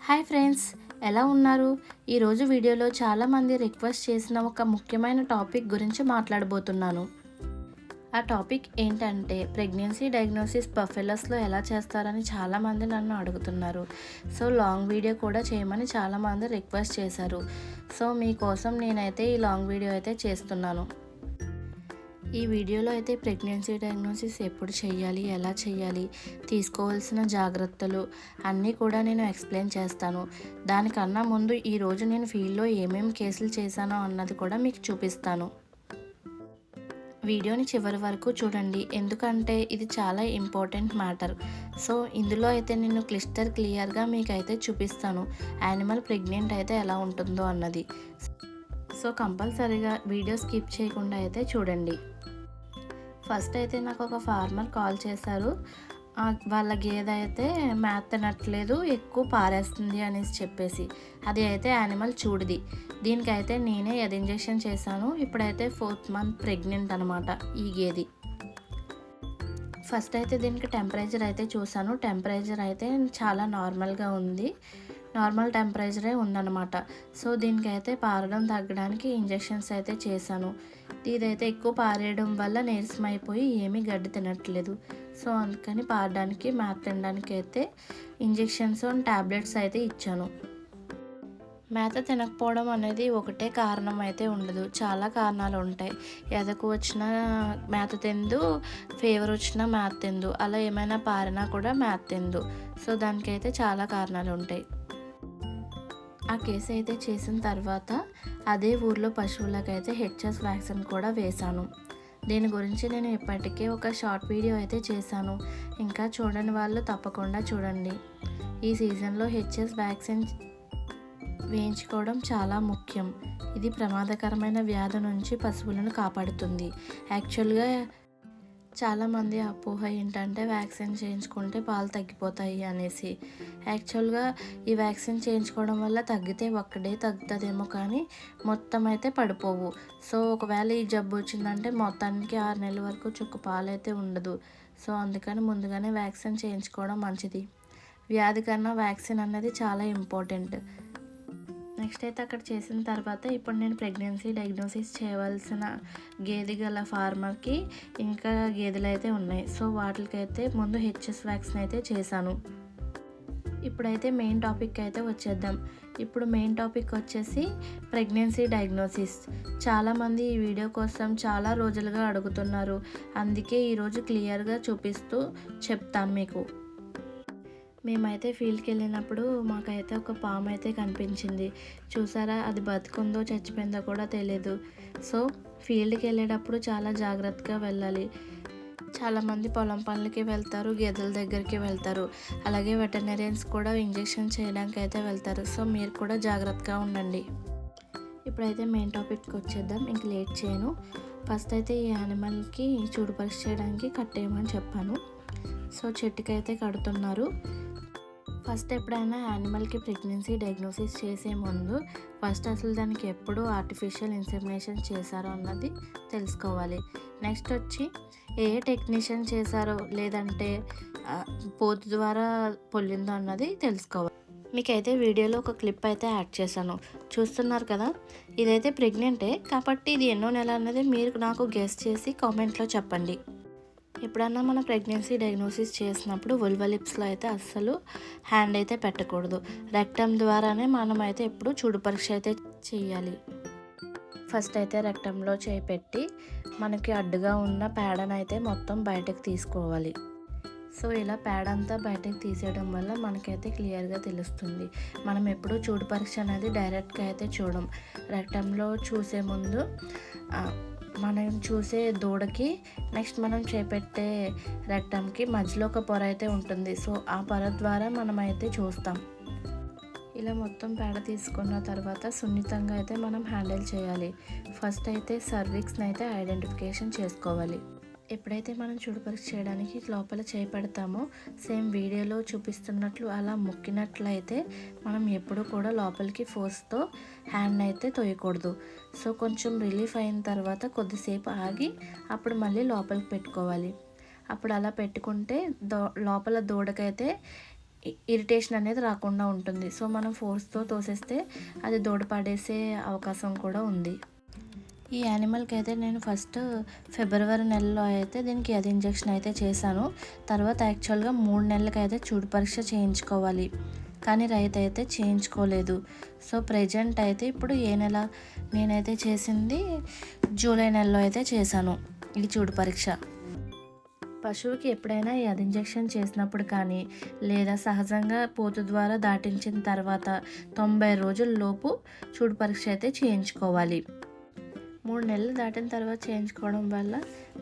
Hi friends, ఎలా ఉన్నారు? ఈరోజు వీడియోలో చాలామంది రిక్వెస్ట్ చేసిన ఒక ముఖ్యమైన టాపిక్ గురించి మాట్లాడబోతున్నాను. ఆ టాపిక్ ఏంటంటే ప్రెగ్నెన్సీ డయాగ్నోసిస్ బఫెలోస్లో ఎలా చేస్తారని చాలామంది నన్ను అడుగుతున్నారు. సో లాంగ్ వీడియో కూడా చేయమని చాలామంది రిక్వెస్ట్ చేశారు. సో మీకోసం నేనైతే ఈ లాంగ్ వీడియో అయితే చేస్తున్నాను. ఈ వీడియోలో అయితే ప్రెగ్నెన్సీ డయాగ్నోసిస్ ఎప్పుడు చేయాలి, ఎలా చేయాలి, తీసుకోవాల్సిన జాగ్రత్తలు అన్నీ కూడా నేను ఎక్స్ప్లెయిన్ చేస్తాను. దానికన్నా ముందు ఈరోజు నేను ఫీల్డ్లో ఏమేమి కేసులు చేశానో అన్నది కూడా మీకు చూపిస్తాను. వీడియోని చివరి వరకు చూడండి, ఎందుకంటే ఇది చాలా ఇంపార్టెంట్ మ్యాటర్. సో ఇందులో అయితే నేను క్లియర్గా మీకైతే చూపిస్తాను యానిమల్ ప్రెగ్నెంట్ అయితే ఎలా ఉంటుందో అన్నది. సో కంపల్సరీగా వీడియో స్కిప్ చేయకుండా అయితే చూడండి. ఫస్ట్ అయితే నాకు ఒక ఫార్మర్ కాల్ చేశారు. వాళ్ళ గేదె అయితే మేత తినట్లేదు, ఎక్కువ పారేస్తుంది అనేసి చెప్పేసి. అది అయితే యానిమల్ చూడిది. దీనికైతే నేనే ఇంజెక్షన్ చేశాను. ఇప్పుడైతే 4th మంత్ ప్రెగ్నెంట్ అనమాట ఈ గేది. ఫస్ట్ అయితే దీనికి టెంపరేచర్ అయితే చూసాను. టెంపరేచర్ అయితే చాలా నార్మల్గా ఉంది, నార్మల్ టెంపరేచరే ఉందన్నమాట. సో దీనికైతే పారడం తగ్గడానికి ఇంజెక్షన్స్ అయితే చేశాను. ఇదైతే ఎక్కువ పారేయడం వల్ల నీరసం అయిపోయి ఏమీ గడ్డి తినట్లేదు. సో అందుకని పారడానికి మేత తినడానికి అయితే ఇంజెక్షన్స్ అండ్ ట్యాబ్లెట్స్ అయితే ఇచ్చాను. మేత తినకపోవడం అనేది ఒకటే కారణం అయితే ఉండదు, చాలా కారణాలు ఉంటాయి. ఎదకు వచ్చిన మేత తిందు, ఫీవర్ వచ్చినా మేత తిందు, అలా ఏమైనా పారినా కూడా మేత తిందు. సో దానికైతే చాలా కారణాలు ఉంటాయి. ఆ కేసు అయితే చేసిన తర్వాత అదే ఊర్లో పశువులకైతే హెచ్ఎస్ వ్యాక్సిన్ కూడా వేశాను. దీని గురించి నేను ఇప్పటికే ఒక షార్ట్ వీడియో అయితే చేశాను. ఇంకా చూడని వాళ్ళు తప్పకుండా చూడండి. ఈ సీజన్లో హెచ్ఎస్ వ్యాక్సిన్ వేయించుకోవడం చాలా ముఖ్యం. ఇది ప్రమాదకరమైన వ్యాధి నుంచి పశువులను కాపాడుతుంది. యాక్చువల్గా చాలామంది అపోహ ఏంటంటే వ్యాక్సిన్ చేయించుకుంటే పాలు తగ్గిపోతాయి అనేసి. యాక్చువల్గా ఈ వ్యాక్సిన్ చేయించుకోవడం వల్ల తగ్గితే ఒక్కడే తగ్గుతుందేమో, కానీ మొత్తం అయితే పడిపోవు. సో ఒకవేళ ఈ జబ్బు వచ్చిందంటే మొత్తానికి 6 నెలల వరకు చుక్క పాలు అయితే ఉండదు. సో అందుకని ముందుగానే వ్యాక్సిన్ చేయించుకోవడం మంచిది. వ్యాధి కన్నా వ్యాక్సిన్ అన్నది చాలా ఇంపార్టెంట్. నెక్స్ట్ అయితే అక్కడ చేసిన తర్వాత ఇప్పుడు నేను ప్రెగ్నెన్సీ డయాగ్నోసిస్ చేయవలసిన గేదె గల ఫార్మర్కి ఇంకా గేదెలు అయితే ఉన్నాయి. సో వాటికైతే ముందు హెచ్ఎస్ వ్యాక్సిన్ అయితే చేశాను. ఇప్పుడైతే మెయిన్ టాపిక్ అయితే వచ్చేద్దాం. ఇప్పుడు మెయిన్ టాపిక్ వచ్చేసి ప్రెగ్నెన్సీ డయాగ్నోసిస్. చాలామంది ఈ వీడియో కోసం చాలా రోజులుగా అడుగుతున్నారు. అందుకే ఈరోజు క్లియర్గా చూపిస్తూ చెప్తాను మీకు. మేమైతే ఫీల్డ్కి వెళ్ళినప్పుడు మాకైతే ఒక పాము అయితే కనిపించింది. చూసారా, అది బతుకుందో చచ్చిపోయిందో కూడా తెలియదు. సో ఫీల్డ్కి వెళ్ళేటప్పుడు చాలా జాగ్రత్తగా వెళ్ళాలి. చాలామంది పొలం పనులకి వెళ్తారు, గేదెల దగ్గరికి వెళ్తారు, అలాగే వెటర్నరియన్స్ కూడా ఇంజెక్షన్ చేయడానికి అయితే వెళ్తారు. సో మీరు కూడా జాగ్రత్తగా ఉండండి. ఇప్పుడైతే మెయిన్ టాపిక్కి వచ్చేద్దాం, ఇంక లేట్ చేయను. ఫస్ట్ అయితే ఈ యానిమల్కి చూడు పరీక్ష చేయడానికి కట్టేయమని చెప్పాను. సో చెట్టుకైతే కడుతున్నారు. ఫస్ట్ ఎప్పుడైనా యానిమల్కి ప్రెగ్నెన్సీ డయాగ్నోసిస్ చేసే ముందు ఫస్ట్ అసలు దానికి ఎప్పుడు ఆర్టిఫిషియల్ ఇన్సెమినేషన్ చేశారో అన్నది తెలుసుకోవాలి. నెక్స్ట్ వచ్చి ఏ టెక్నీషియన్ చేశారో లేదంటే పోతు ద్వారా పొల్లిందో అన్నది తెలుసుకోవాలి. మీకైతే వీడియోలో ఒక క్లిప్ అయితే యాడ్ చేశాను, చూస్తున్నారు కదా. ఇదైతే ప్రెగ్నెంటే కాబట్టి ఇది ఎన్నో నెల అన్నది మీరు నాకు గెస్ చేసి కామెంట్లో చెప్పండి. ఎప్పుడన్నా మనం ప్రెగ్నెన్సీ డయాగ్నోసిస్ చేసినప్పుడు లిప్స్లో అయితే అస్సలు హ్యాండ్ అయితే పెట్టకూడదు. రెక్టమ్ ద్వారానే మనం అయితే ఎప్పుడు చూడు పరీక్ష అయితే చేయాలి. ఫస్ట్ అయితే రెక్టంలో చేయి పెట్టి మనకి అడ్డుగా ఉన్న పేడను అయితే మొత్తం బయటకు తీసుకోవాలి. సో ఇలా పేడ అంతా బయటకు తీసేయడం వల్ల మనకైతే క్లియర్గా తెలుస్తుంది. మనం ఎప్పుడు చూడు పరీక్ష అనేది డైరెక్ట్గా అయితే చూడం. రెక్టంలో చూసే ముందు మనం చూసే దూడకి నెక్స్ట్ మనం చేపెట్టే రెక్టంకి మధ్యలో ఒక పొర అయితే ఉంటుంది. సో ఆ పొర ద్వారా మనమైతే చూస్తాం. ఇలా మొత్తం పేడ తీసుకున్న తర్వాత సున్నితంగా అయితే మనం హ్యాండిల్ చేయాలి. ఫస్ట్ అయితే సర్విక్స్ని అయితే ఐడెంటిఫికేషన్ చేసుకోవాలి. ఎప్పుడైతే మనం చూడు పరీక్ష చేయడానికి లోపల చేయి పెడతామో సేమ్ వీడియోలో చూపిస్తున్నట్లు అలా మొక్కినట్లయితే మనం ఎప్పుడు కూడా లోపలికి ఫోర్స్తో హ్యాండ్ అయితే తోయకూడదు. సో కొంచెం రిలీఫ్ అయిన తర్వాత కొద్దిసేపు ఆగి అప్పుడు మళ్ళీ లోపలికి పెట్టుకోవాలి. అప్పుడు అలా పెట్టుకుంటే లోపల దూడకైతే ఇరిటేషన్ అనేది రాకుండా ఉంటుంది. సో మనం ఫోర్స్తో తోసేస్తే అది దూడ పడేసే అవకాశం కూడా ఉంది. ఈ యానిమల్కి అయితే నేను ఫస్ట్ ఫిబ్రవరి నెలలో అయితే దీనికి అది ఇంజెక్షన్ అయితే చేశాను. తర్వాత యాక్చువల్గా 3 నెలలకి అయితే చూడు పరీక్ష చేయించుకోవాలి, కానీ రైతు అయితే చేయించుకోలేదు. సో ప్రెజెంట్ అయితే ఇప్పుడు ఏ నెల నేనైతే చేసింది జూలై నెలలో అయితే చేశాను ఈ చూడు పరీక్ష. పశువుకి ఎప్పుడైనా ఈ అది ఇంజెక్షన్ చేసినప్పుడు కానీ లేదా సహజంగా పోతు ద్వారా దాటించిన తర్వాత 90 రోజుల లోపు చూడు పరీక్ష అయితే చేయించుకోవాలి. 3 నెలలు దాటిన తర్వాత చేయించుకోవడం వల్ల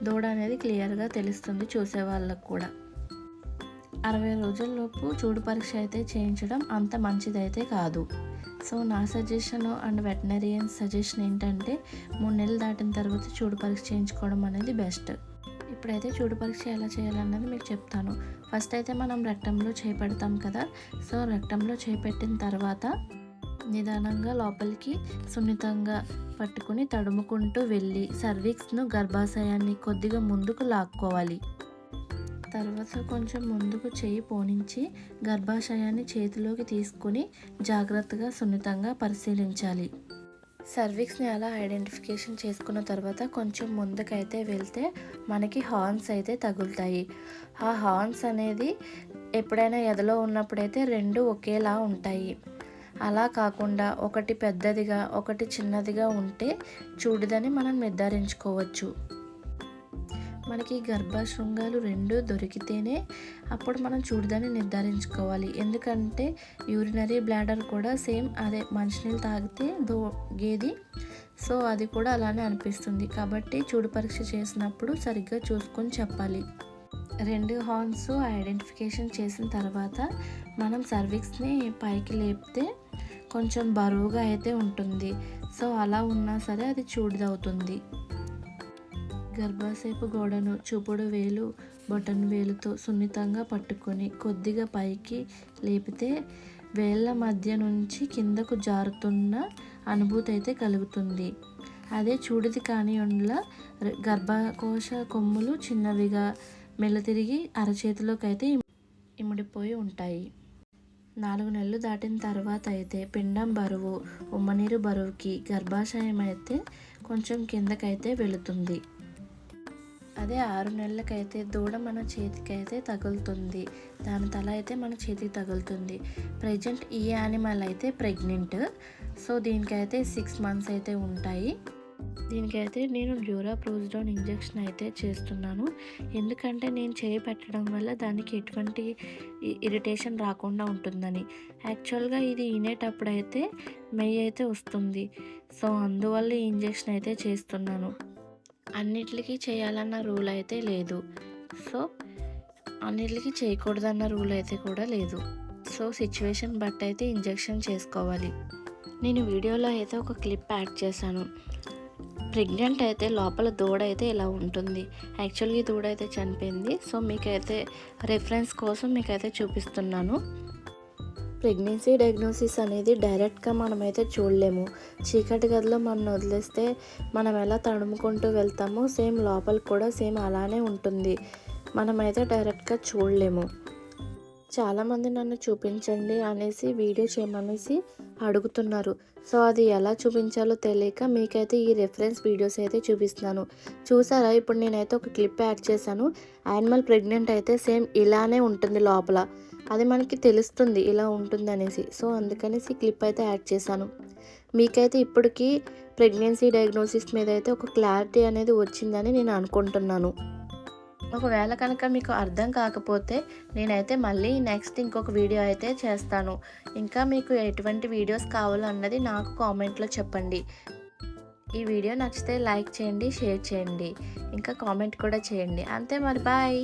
దూడ అనేది క్లియర్గా తెలుస్తుంది చూసే వాళ్ళకు కూడా. 60 రోజుల్లోపు చూడు పరీక్ష అయితే చేయించడం అంత మంచిదైతే కాదు. సో నా సజెషన్ అండ్ వెటనరియన్ సజెషన్ ఏంటంటే 3 నెలలు దాటిన తర్వాత చూడు పరీక్ష చేయించుకోవడం అనేది బెస్ట్. ఇప్పుడైతే చూడు పరీక్ష ఎలా చేయాలన్నది మీకు చెప్తాను. ఫస్ట్ అయితే మనం రెక్టంలో చేపెడతాం కదా. సో రెక్టంలో చేపెట్టిన తర్వాత నిదానంగా లోపలికి సున్నితంగా పట్టుకుని తడుముకుంటూ వెళ్ళి సర్వీక్స్ను గర్భాశయాన్ని కొద్దిగా ముందుకు లాక్కోవాలి. తర్వాత కొంచెం ముందుకు చేయి పోనించి గర్భాశయాన్ని చేతిలోకి తీసుకుని జాగ్రత్తగా సున్నితంగా పరిశీలించాలి. సర్వీక్స్ని అలా ఐడెంటిఫికేషన్ చేసుకున్న తర్వాత కొంచెం ముందుకైతే వెళ్తే మనకి హార్న్స్ అయితే తగులుతాయి. ఆ హార్న్స్ అనేది ఎప్పుడైనా ఎదలో ఉన్నప్పుడైతే 2 ఒకేలా ఉంటాయి. అలా కాకుండా ఒకటి పెద్దదిగా ఒకటి చిన్నదిగా ఉంటే చూడదని మనం నిర్ధారించుకోవచ్చు. మనకి గర్భశృంగాలు 2 దొరికితేనే అప్పుడు మనం చూడదని నిర్ధారించుకోవాలి. ఎందుకంటే యూరినరీ బ్లాడర్ కూడా సేమ్ అదే, మంచినీళ్ళు తాగితే గేది, సో అది కూడా అలానే అనిపిస్తుంది. కాబట్టి చూడు పరీక్ష చేసినప్పుడు సరిగ్గా చూసుకొని చెప్పాలి. 2 హార్న్స్ ఐడెంటిఫికేషన్ చేసిన తర్వాత మనం సర్వీక్స్ని పైకి లేపితే కొంచెం బరువుగా అయితే ఉంటుంది. సో అలా ఉన్నా సరే అది చూడదవుతుంది. గర్భాశయపు గోడను చూపుడు వేలు బొటన్ వేలుతో సున్నితంగా పట్టుకొని కొద్దిగా పైకి లేపితే వేళ్ళ మధ్య నుంచి కిందకు జారుతున్న అనుభూతి అయితే కలుగుతుంది. అదే చూడిది కాని ఉండ్ల గర్భకోశ కొమ్ములు చిన్నవిగా మెల్లతిరిగి అరచేతిలోకి అయితే ఇమిడిపోయి ఉంటాయి. 4 నెలలు దాటిన తర్వాత అయితే పిండం బరువు ఉమ్మనీరు బరువుకి గర్భాశయం అయితే కొంచెం కిందకైతే వెళుతుంది. అదే 6 నెలలకైతే దూడ మన చేతికైతే తగులుతుంది, దాని తల అయితే మన చేతికి తగులుతుంది. ప్రజెంట్ ఈ యానిమల్ అయితే ప్రెగ్నెంట్. సో దీనికైతే 6 మంత్స్ అయితే ఉంటాయి. దీనికైతే నేను డ్యూరాప్రోజోన్ ఇంజెక్షన్ అయితే చేస్తున్నాను. ఎందుకంటే నేను చేయి పెట్టడం వల్ల దానికి ఎటువంటి ఇరిటేషన్ రాకుండా ఉంటుందని. యాక్చువల్గా ఇది ఈనేటప్పుడు అయితే మెయ్యి అయితే వస్తుంది. సో అందువల్ల ఈ ఇంజెక్షన్ అయితే చేస్తున్నాను. అన్నిటికీ చేయాలన్న రూల్ అయితే లేదు. సో అన్నిటికీ చేయకూడదన్న రూల్ అయితే కూడా లేదు. సో సిచ్యువేషన్ బట్టి అయితే ఇంజెక్షన్ చేసుకోవాలి. నేను వీడియోలో అయితే ఒక క్లిప్ యాడ్ చేశాను. ప్రెగ్నెంట్ అయితే లోపల దూడ అయితే ఇలా ఉంటుంది. యాక్చువల్గా ఈ దూడ అయితే చనిపోయింది. సో మీకైతే రెఫరెన్స్ కోసం మీకైతే చూపిస్తున్నాను. ప్రెగ్నెన్సీ డయాగ్నోసిస్ అనేది డైరెక్ట్గా మనమైతే చూడలేము. చీకటి గదిలో మనం వదిలేస్తే మనం ఎలా తడుముకుంటూ వెళ్తామో సేమ్ లోపల కూడా సేమ్ అలానే ఉంటుంది. మనమైతే డైరెక్ట్గా చూడలేము. చాలామంది నన్ను చూపించండి అనేసి వీడియో చేయమనేసి అడుగుతున్నారు. సో అది ఎలా చూపించాలో తెలియక మీకైతే ఈ రెఫరెన్స్ వీడియోస్ అయితే చూపిస్తున్నాను. చూసారా, ఇప్పుడు నేనైతే ఒక క్లిప్ యాడ్ చేశాను. యానిమల్ ప్రెగ్నెంట్ అయితే సేమ్ ఇలానే ఉంటుంది లోపల, అది మనకి తెలుస్తుంది ఇలా ఉంటుంది అనేసి. సో అందుకనేసి క్లిప్ అయితే యాడ్ చేశాను. మీకైతే ఇప్పటికీ ప్రెగ్నెన్సీ డయాగ్నోసిస్ మీద అయితే ఒక క్లారిటీ అనేది వచ్చిందని నేను అనుకుంటున్నాను. ఒకవేళ కనుక మీకు అర్థం కాకపోతే నేనైతే మళ్ళీ నెక్స్ట్ ఇంకొక వీడియో అయితే చేస్తాను. ఇంకా మీకు ఎటువంటి వీడియోస్ కావాలో అన్నది నాకు కామెంట్లో చెప్పండి. ఈ వీడియో నచ్చితే లైక్ చేయండి, షేర్ చేయండి, ఇంకా కామెంట్ కూడా చేయండి. అంతే మరి, బాయ్.